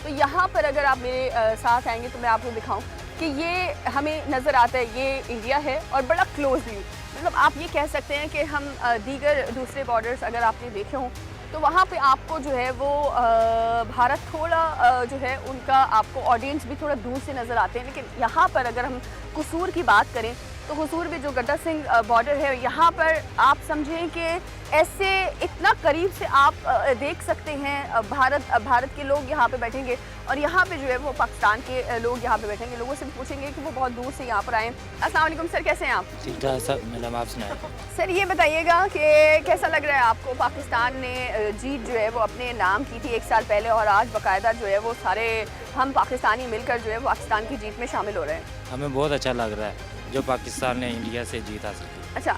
तो यहाँ पर अगर आप मेरे साथ आएंगे तो मैं आपको दिखाऊं कि ये हमें नज़र आता है, ये इंडिया है और बड़ा क्लोजली, मतलब आप ये कह सकते हैं कि हम दीगर दूसरे बॉर्डर्स अगर आपने देखे हों तो वहाँ पे आपको जो है वो भारत थोड़ा जो है उनका आपको ऑडियंस भी थोड़ा दूर से नज़र आते हैं। लेकिन यहाँ पर अगर हम कसूर की बात करें तो कसूर में जो गड्डा सिंह बॉर्डर है, यहाँ पर आप समझें कि ऐसे इतना करीब से आप देख सकते हैं भारत के लोग यहाँ पे बैठेंगे और यहाँ पे जो है वो पाकिस्तान के लोग यहाँ पे बैठेंगे। लोगों से भी पूछेंगे कि वो बहुत दूर से यहाँ पर आए। अस्सलाम वालेकुम सर, कैसे हैं आप? ठीक ठाक सब, मैडम आप सुनाएं। सर ये बताइएगा कि कैसा लग रहा है आपको, पाकिस्तान ने जीत जो है वो अपने नाम की थी 1 साल पहले और आज बाकायदा जो है वो सारे हम पाकिस्तानी मिलकर जो है वो पाकिस्तान की जीत में शामिल हो रहे हैं। हमें बहुत अच्छा लग रहा है जो पाकिस्तान ने इंडिया से जीत हासिल की। अच्छा,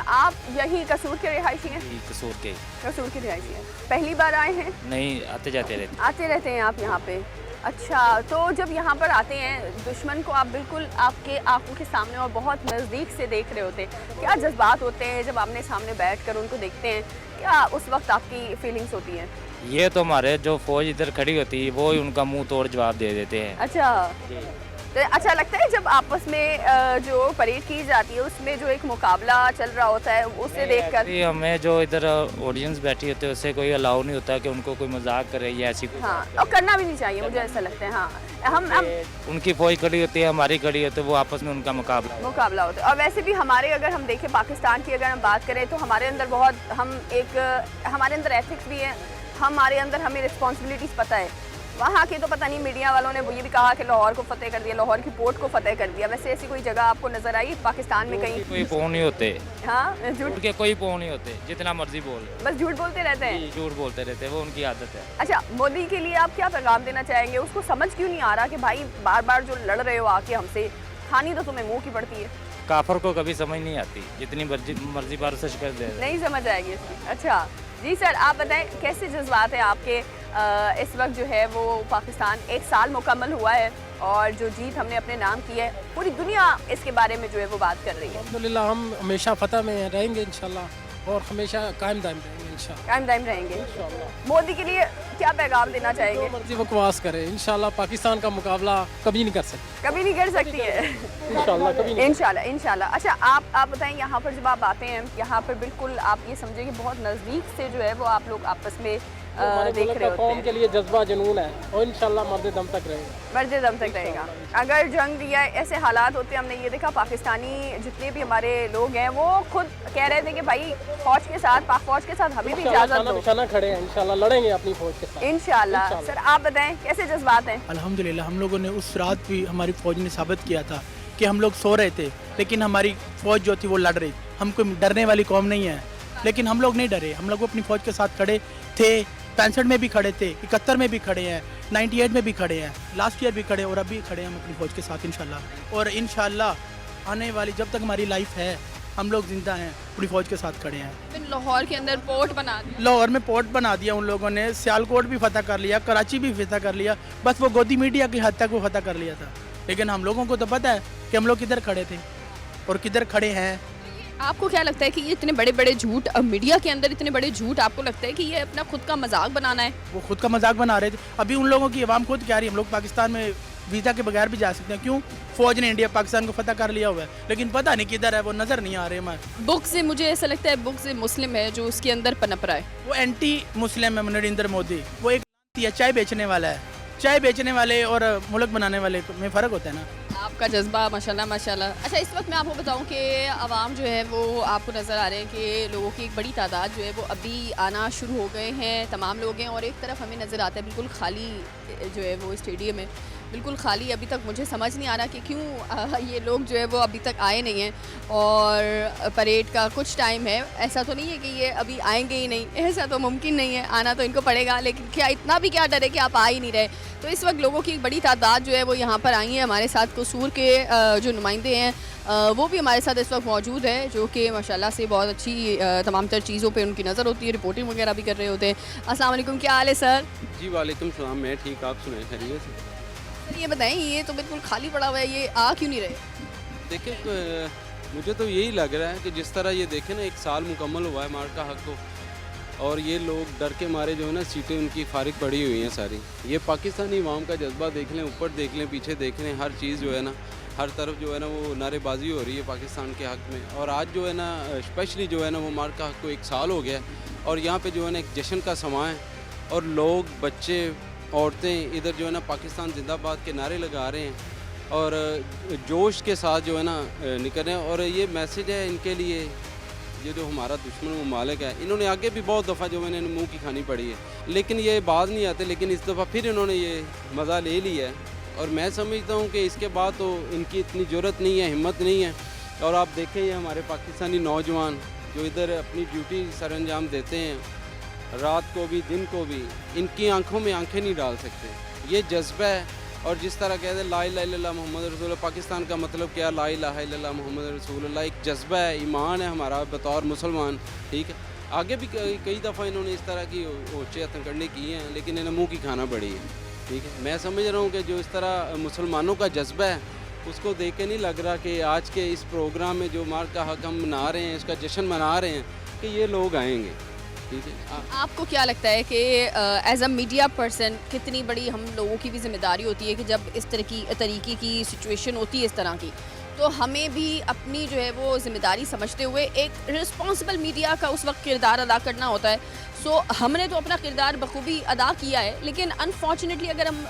आप यही कसूर के रिहायशी हैं? कसूर के कसूर के रिहायशी हैं। पहली बार आए हैं? नहीं, आते जाते रहते। आते रहते हैं आप यहाँ पे? अच्छा, तो जब यहाँ पर आते हैं दुश्मन को आप बिल्कुल आपके आंखों के सामने और बहुत नज़दीक से देख रहे होते हैं, क्या जज्बात होते हैं जब आपने सामने बैठ कर उनको देखते हैं? क्या उस वक्त आपकी फीलिंग्स होती हैं? ये तो हमारे जो फौज इधर खड़ी होती है वो ही उनका मुंह तोड़ जवाब दे देते हैं। अच्छा, तो अच्छा लगता है जब आपस में जो परेड की जाती है उसमें जो एक मुकाबला चल रहा होता है उसे देखकर? हमें जो इधर ऑडियंस बैठी होती है उससे कोई अलाउ नहीं होता कि उनको कोई मजाक करे या ऐसी कोई। हाँ, और करना भी नहीं चाहिए, मुझे ऐसा लगता है। हाँ, हम उनकी फौज खड़ी होती है, हमारी खड़ी होती है, वो आपस में उनका मुकाबला होता है। और वैसे भी हमारे अगर हम देखें पाकिस्तान की अगर हम बात करें तो हमारे अंदर बहुत हमारे अंदर एथिक्स भी है, हमारे अंदर हमें रिस्पॉन्सिबिलिटीज़ पता है। वहाँ के तो पता नहीं मीडिया वालों ने वो ये भी कहा कि लाहौर को फतेह कर दिया, लाहौर की पोर्ट को फतेह कर दिया। वैसे ऐसी कोई जगह आपको नजर आई पाकिस्तान में कहीं? कोई पौ नहीं होते। हाँ, झूठ के कोई पौ नहीं होते, जितना मर्जी बोल, बस झूठ बोलते रहते हैं। झूठ बोलते रहते हैं, वो उनकी आदत है। अच्छा, मोदी के लिए आप क्या पैगाम देना चाहेंगे? उसको समझ क्यों नहीं आ रहा कि भाई बार बार जो लड़ रहे हो आके हमसे, खानी तो तुम्हें मुँह की पड़ती है। काफर को कभी समझ नहीं आती, जितनी मर्जी बार से शिकस्त दे नहीं समझ आएगी इसकी। अच्छा जी सर, आप बताएं कैसे जज्बात हैं आपके? इस वक्त जो है वो पाकिस्तान 1 साल मुकम्मल हुआ है और जो जीत हमने अपने नाम की है, पूरी दुनिया इसके बारे में जो है वो बात कर रही है। अल्हम्दुलिल्लाह हम हमेशा फतह में रहेंगे इंशाल्लाह और हमेशा कायम दायम रहेंगे इंशाल्लाह। कायम दायम रहेंगे। मोदी के लिए क्या पैगाम देना चाहेंगे? मर्जी बकवास करे, इंशाल्लाह पाकिस्तान का मुकाबला कभी नहीं कर सकती। कभी नहीं कर सकती है इंशाल्लाह कभी नहीं। इंशाल्लाह। अच्छा, आप बताएं यहाँ पर जब आप आते हैं यहाँ पर बिल्कुल आप ये समझे कि बहुत नज़दीक से जो है वो आप लोग आपस में देख रहे होते कौम हैं। के लिए जज्बा जुनून है और इंशाल्लाह मर्दे दम तक रहेगा। मर्दे दम तक रहेगा। अगर जंग या ऐसे हालात होते हैं, हमने ये देखा पाकिस्तानी जितने भी हमारे लोग हैं वो खुद कह रहे थे कि भाई फौज के साथ, पाक फौज के साथ हमें भी इजाज़त दो। निशाना खड़े हैं, इंशाल्लाह लड़ेंगे अपनी फौज के साथ इंशाल्लाह। सर आप बताएं कैसे जज्बात हैं? अल्हम्दुलिल्लाह हम लोगों ने उस रात भी हमारी फ़ौज ने साबित किया था कि हम लोग सो रहे थे लेकिन हमारी फ़ौज जो थी वो लड़ रही। हम कोई डरने वाली कौम नहीं है, लेकिन हम लोग नहीं डरे। हम लोग अपनी फ़ौज के साथ खड़े थे। 65 में भी खड़े थे, 71 में भी खड़े हैं, 98 में भी खड़े हैं, लास्ट ईयर भी खड़े और अभी खड़े हैं हम अपनी फ़ौज के साथ इंशाल्लाह। और इंशाल्लाह आने वाली जब तक हमारी लाइफ है हम लोग जिंदा हैं, पूरी फ़ौज के साथ खड़े हैं। लाहौर के अंदर पोर्ट बना दिया, लाहौर में पोर्ट बना दिया उन लोगों ने, सियालकोट भी फतह कर लिया, कराची भी फतह कर लिया, बस वो गोदी मीडिया की हद तक वो फतह कर लिया था। लेकिन हम लोगों को तो पता है कि हम लोग किधर खड़े थे और किधर खड़े हैं। आपको क्या लगता है कि ये इतने बड़े बड़े झूठ मीडिया के अंदर, इतने बड़े झूठ, आपको लगता है कि ये अपना खुद का मजाक बनाना है? वो खुद का मजाक बना रहे थे। अभी उन लोगों की आवाम खुद कह रही है हम लोग पाकिस्तान में वीज़ा के बगैर भी जा सकते हैं। क्यों? फौज ने इंडिया पाकिस्तान को फतह कर लिया हुआ है, लेकिन पता नहीं किधर है, वो नज़र नहीं आ रहे हमारे। बुक से मुझे ऐसा लगता है बुक से मुस्लिम है जो उसके अंदर पनप रहा है। वो एंटी मुस्लिम है नरेंद्र मोदी। वो एक चाय बेचने वाला है। चाय बेचने वाले और मुल्क बनाने वाले में फ़र्क होता है ना। आपका जज्बा माशाल्लाह माशाल्लाह। अच्छा, इस वक्त मैं आपको बताऊं कि आवाम जो है वो आपको नज़र आ रहे हैं कि लोगों की एक बड़ी तादाद जो है वो अभी आना शुरू हो गए हैं, तमाम लोग हैं। और एक तरफ हमें नज़र आता है बिल्कुल खाली जो है वो स्टेडियम है, बिल्कुल खाली। अभी तक मुझे समझ नहीं आ रहा कि क्यों ये लोग जो है वो अभी तक आए नहीं हैं। और परेड का कुछ टाइम है, ऐसा तो नहीं है कि ये अभी आएंगे ही नहीं, ऐसा तो मुमकिन नहीं है, आना तो इनको पड़ेगा। लेकिन क्या इतना भी क्या डर है कि आप आ ही नहीं रहे? तो इस वक्त लोगों की एक बड़ी तादाद जो है वो यहाँ पर आई है। हमारे साथ कसूर के जो नुमाइंदे हैं वो भी हमारे साथ इस वक्त मौजूद है, जो कि माशाल्लाह से बहुत अच्छी तमाम तर चीज़ों पे उनकी नज़र होती है, रिपोर्टिंग वगैरह भी कर रहे होते हैं। अस्सलाम वालेकुम, क्या हाल है सर? जी वालेकुम सलाम, मैं ठीक, आप सुनाएं खैरियत से? सर ये बताएं, ये तो बिल्कुल खाली पड़ा हुआ है, ये आ क्यों नहीं रहे? देखिए मुझे तो यही लग रहा है कि जिस तरह ये देखें ना 1 साल मुकम्मल हुआ है मार्का हक को, और ये लोग डर के मारे जो है ना सीटें उनकी फारिग पड़ी हुई हैं सारी। ये पाकिस्तानी अवाम का जज्बा देख लें, ऊपर देख लें, पीछे देख लें, हर चीज़ जो है ना, हर तरफ जो है ना वो नारेबाजी हो रही है पाकिस्तान के हक़ में। और आज जो है ना स्पेशली जो है ना वो मार्का हक़ को 1 साल हो गया और यहाँ पे जो है ना एक जश्न का समा है और लोग, बच्चे, औरतें इधर जो है ना पाकिस्तान जिंदाबाद के नारे लगा रहे हैं और जोश के साथ जो है ना निकल रहे हैं। और ये मैसेज है इनके लिए, ये जो हमारा दुश्मन ममालिक है, इन्होंने आगे भी बहुत दफ़ा जो मैंने मुंह की खानी पड़ी है, लेकिन ये बात नहीं आते, लेकिन इस दफ़ा फिर इन्होंने ये मज़ा ले लिया है। और मैं समझता हूँ कि इसके बाद तो इनकी इतनी ज़रूरत नहीं है, हिम्मत नहीं है। और आप देखें ये हमारे पाकिस्तानी नौजवान जो इधर अपनी ड्यूटी सर अंजाम देते हैं, रात को भी दिन को भी, इनकी आंखों में आंखें नहीं डाल सकते। ये जज्बा है। और जिस तरह कहते हैं ला इलाहा इल्लल्लाह मुहम्मद रसूलुल्लाह, पाकिस्तान का मतलब क्या, ला इलाहा इल्लल्लाह मुहम्मद रसूलुल्लाह, एक जज्बा है, ईमान है हमारा बतौर मुसलमान। ठीक है, आगे भी कई दफ़ा इन्होंने इस तरह की ओचे हथकंडे किए हैं, लेकिन इन्हें मुँह की खाना पड़ी है। ठीक है, मैं समझ रहा हूँ कि जो इस तरह मुसलमानों का जज्बा है उसको देख के नहीं लग रहा कि आज के इस प्रोग्राम में जो मार्का हक़ हम मना रहे हैं, इसका जश्न मना रहे हैं, कि ये लोग आएंगे। ठीक है, आपको क्या लगता है कि एज अ मीडिया पर्सन कितनी बड़ी हम लोगों की भी जिम्मेदारी होती है कि जब इस तरीके की सिचुएशन होती है इस तरह की, तो हमें भी अपनी जो है वो जिम्मेदारी समझते हुए एक रिस्पॉन्सिबल मीडिया का उस वक्त किरदार अदा करना होता है। सो हमने तो अपना किरदार बखूबी अदा किया है, लेकिन अनफॉर्चुनेटली अगर हम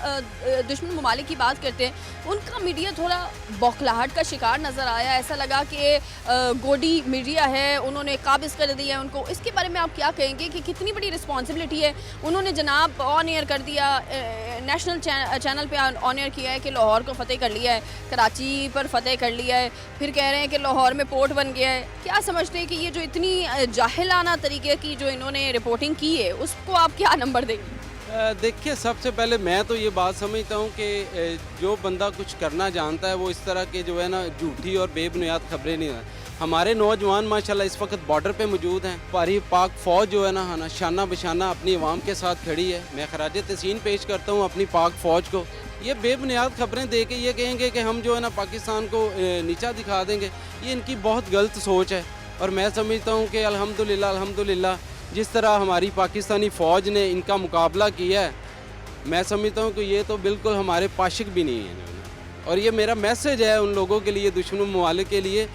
दुश्मन ममालिक की बात करते हैं, उनका मीडिया थोड़ा बौखलाहट का शिकार नज़र आया। ऐसा लगा कि गोडी मीडिया है, उन्होंने काबिज़ कर दिया है उनको। इसके बारे में आप क्या कहेंगे कि कितनी बड़ी रिस्पॉन्सिबिलिटी है? उन्होंने जनाब ऑन एयर कर दिया, नेशनल चैनल पे ऑन एयर किया है कि लाहौर को फ़तेह कर लिया है, कराची पर फ़तेह कर लिया है, फिर कह रहे हैं कि लाहौर में पोर्ट बन गया है। क्या समझते हैं कि ये जो इतनी जाहिलाना तरीके की जो इन्होंने रिपोर्टिंग की है, उसको आप क्या नंबर देंगे? देखिए, सबसे पहले मैं तो ये बात समझता हूँ कि जो बंदा कुछ करना जानता है वो इस तरह के जो है ना झूठी और बेबुनियाद खबरें नहीं है। हमारे नौजवान माशाल्लाह इस वक्त बॉर्डर पे मौजूद हैं। पारी पाक फ़ौज जो है ना शाना बशाना अपनी आवाम के साथ खड़ी है। मैं खराज तहसीन पेश करता हूँ अपनी पाक फ़ौज को। ये बेबुनियाद खबरें दे के ये कहेंगे कि हम जो है ना पाकिस्तान को नीचा दिखा देंगे, ये इनकी बहुत गलत सोच है। और मैं समझता हूँ कि अल्हम्दुलिल्लाह जिस तरह हमारी पाकिस्तानी फ़ौज ने इनका मुकाबला किया है, मैं समझता हूँ कि ये तो बिल्कुल हमारे पाशिक भी नहीं है। और ये मेरा मैसेज है उन लोगों के लिए, दुश्मन ममालिक के लिए,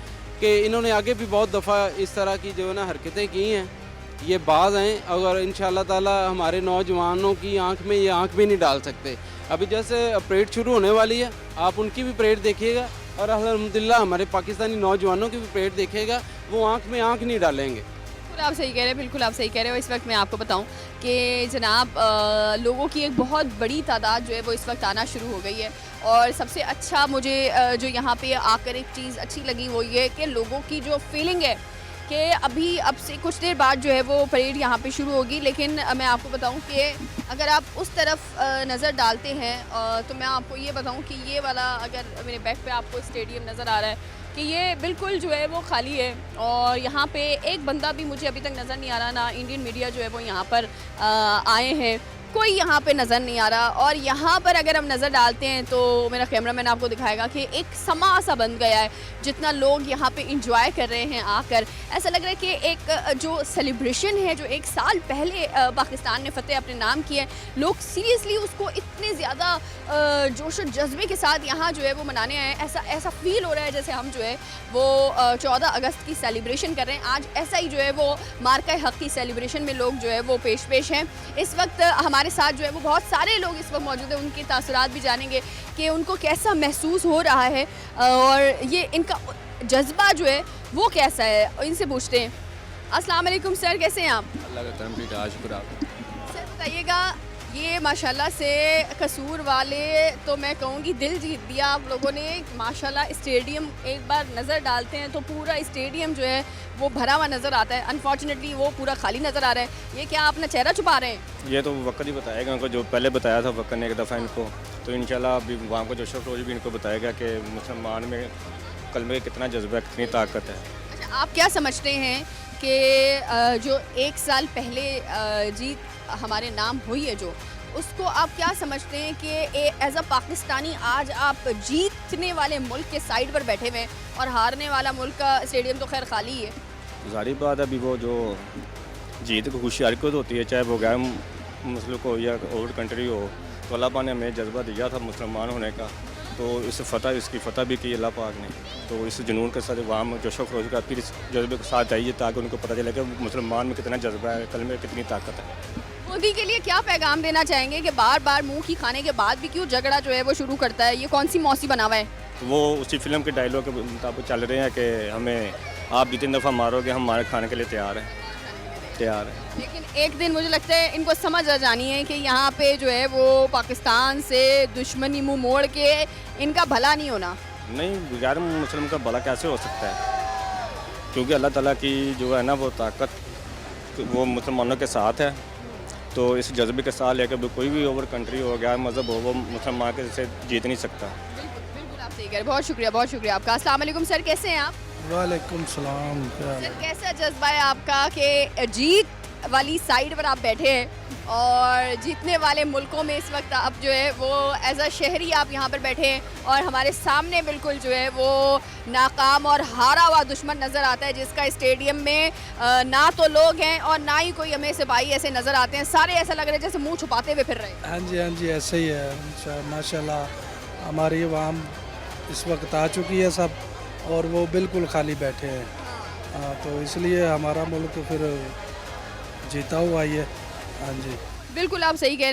कि इन्होंने आगे भी बहुत दफ़ा इस तरह की जो है ना हरकतें की हैं। ये बाज हैं, अगर इंशाअल्लाह ताला हमारे नौजवानों की आंख में ये आंख भी नहीं डाल सकते। अभी जैसे परेड शुरू होने वाली है, आप उनकी भी परेड देखिएगा और अल्हम्दुलिल्लाह हमारे पाकिस्तानी नौजवानों की भी परेड देखिएगा, वो आंख में आंख नहीं डालेंगे। बिल्कुल आप सही कह रहे हैं, बिल्कुल आप सही कह रहे हो। इस वक्त मैं आपको बताऊं कि जनाब लोगों की एक बहुत बड़ी तादाद जो है वो इस वक्त आना शुरू हो गई है। और सबसे अच्छा मुझे जो यहाँ पे आकर एक चीज़ अच्छी लगी वो ये कि लोगों की जो फीलिंग है कि अभी अब से कुछ देर बाद जो है वो परेड यहाँ पे शुरू होगी, लेकिन मैं आपको बताऊं कि अगर आप उस तरफ नज़र डालते हैं तो मैं आपको ये बताऊं कि ये वाला, अगर मेरे बैक पे आपको स्टेडियम नज़र आ रहा है, कि ये बिल्कुल जो है वो खाली है। और यहाँ पे एक बंदा भी मुझे अभी तक नज़र नहीं आ रहा, ना इंडियन मीडिया जो है वो यहाँ पर आए हैं, कोई यहाँ पे नज़र नहीं आ रहा। और यहाँ पर अगर हम नज़र डालते हैं तो मेरा कैमरामैन आपको दिखाएगा कि एक समा सा बन गया है, जितना लोग यहाँ पे इंजॉय कर रहे हैं आकर। ऐसा लग रहा है कि एक जो सेलिब्रेशन है जो 1 साल पहले पाकिस्तान ने फ़तेह अपने नाम किया है, लोग सीरियसली उसको इतने ज़्यादा जोश और जज्बे के साथ यहाँ जो है वो मनाने आए हैं। ऐसा फील हो रहा है जैसे हम जो है वो 14 अगस्त की सेलिब्रेशन कर रहे हैं। आज ऐसा ही जो है वो मार्का हक़ की सेलिब्रेशन में लोग जो है वो पेश हैं। इस वक्त हमारे साथ जो है वो बहुत सारे लोग इस वक्त मौजूद हैं, उनके तासुरात भी जानेंगे कि उनको कैसा महसूस हो रहा है और ये इनका जज्बा जो है वो कैसा है। इनसे पूछते हैं। अस्सलाम वालेकुम सर, कैसे हैं आप? अल्लाह का करम, ठीक है, शुक्र आप। सर बताइएगा, ये माशाल्लाह से कसूर वाले तो मैं कहूँगी दिल जीत दिया आप लोगों ने। माशाल्लाह स्टेडियम एक बार नज़र डालते हैं तो पूरा स्टेडियम जो है वो भरा हुआ नज़र आता है। अनफॉर्चुनेटली वो पूरा खाली नज़र आ रहा है। ये क्या अपना चेहरा छुपा रहे हैं? ये तो वक्त ही बताएगा उनको, जो पहले बताया था वक्त ने एक दफ़ा इनको, तो इंशाल्लाह अभी वहाँ को जो रोज भी इनको बताएगा कि मुसलमान में कलमे का कितना जज्बा, कितनी ताकत है। अच्छा, आप क्या समझते हैं कि जो 1 साल पहले जीत हमारे नाम हुई है, जो उसको आप क्या समझते हैं कि एज अ पाकिस्तानी आज आप जीतने वाले मुल्क के साइड पर बैठे हुए हैं और हारने वाला मुल्क का स्टेडियम तो खैर खाली है? जाहिर बात है, अभी वो जो जीत को खुशी को होती है, चाहे वो गैर मुस्लिम हो या और कंट्री हो। तो अल्लाह पाक ने हमें जज्बा दिया था मुसलमान होने का, तो इस फतह इसकी फतह भी की अल्लाह पाक ने। तो इस जुनून के साथ वाम जोशो खरोश का फिर इस जज्बे के साथ चाहिए ताकि उनको पता चले कि मुसलमान में कितना जज्बा है, कल में कितनी ताकत है। मोदी के लिए क्या पैगाम देना चाहेंगे कि बार बार मुंह की खाने के बाद भी क्यों झगड़ा जो है वो शुरू करता है? ये कौन सी मौसी बना हुआ है? तो वो उसी फिल्म के डायलॉग के मुताबिक चल रहे हैं कि हमें आप जितनी दफ़ा मारोगे हम हमारे खाने के लिए तैयार हैं। लेकिन एक दिन मुझे लगता है इनको समझ आ जानी है कि यहाँ पे जो है वो पाकिस्तान से दुश्मनी मुंह मोड़ के इनका भला नहीं होना। नहीं, गैर मुस्लिम का भला कैसे हो सकता है? क्योंकि अल्लाह ताला की जो है ना वो ताकत वो मुसलमानों के साथ है। तो इस जज्बे के साथ लेकर कोई भी ओवर कंट्री हो, गैर मज़हब हो, वो मुसलमान के से जीत नहीं सकता। बिल्कुल आप सही कह रहे हैं। बहुत शुक्रिया आपका। अस्सलाम वालेकुम सर, कैसे हैं आप? वालेकुम सलाम। सर कैसा जज्बा है आपका कि जीत वाली साइड पर आप बैठे हैं और जीतने वाले मुल्कों में इस वक्त आप जो है वो एज अ शहरी आप यहाँ पर बैठे हैं और हमारे सामने बिल्कुल जो है वो नाकाम और हारा हुआ दुश्मन नज़र आता है, जिसका स्टेडियम में ना तो लोग हैं और ना ही कोई हमें सिपाही ऐसे नज़र आते हैं। सारे ऐसा लग रहा है जैसे मुंह छुपाते हुए फिर रहे हैं। हाँ जी ऐसे ही है। माशाल्लाह हमारी आवाम इस वक्त आ चुकी है सब, और वो बिल्कुल खाली बैठे हैं। तो इसलिए हमारा मुल्क फिर जीता हुआ ही है। हाँ जी बिल्कुल आप सही कह रहे हैं।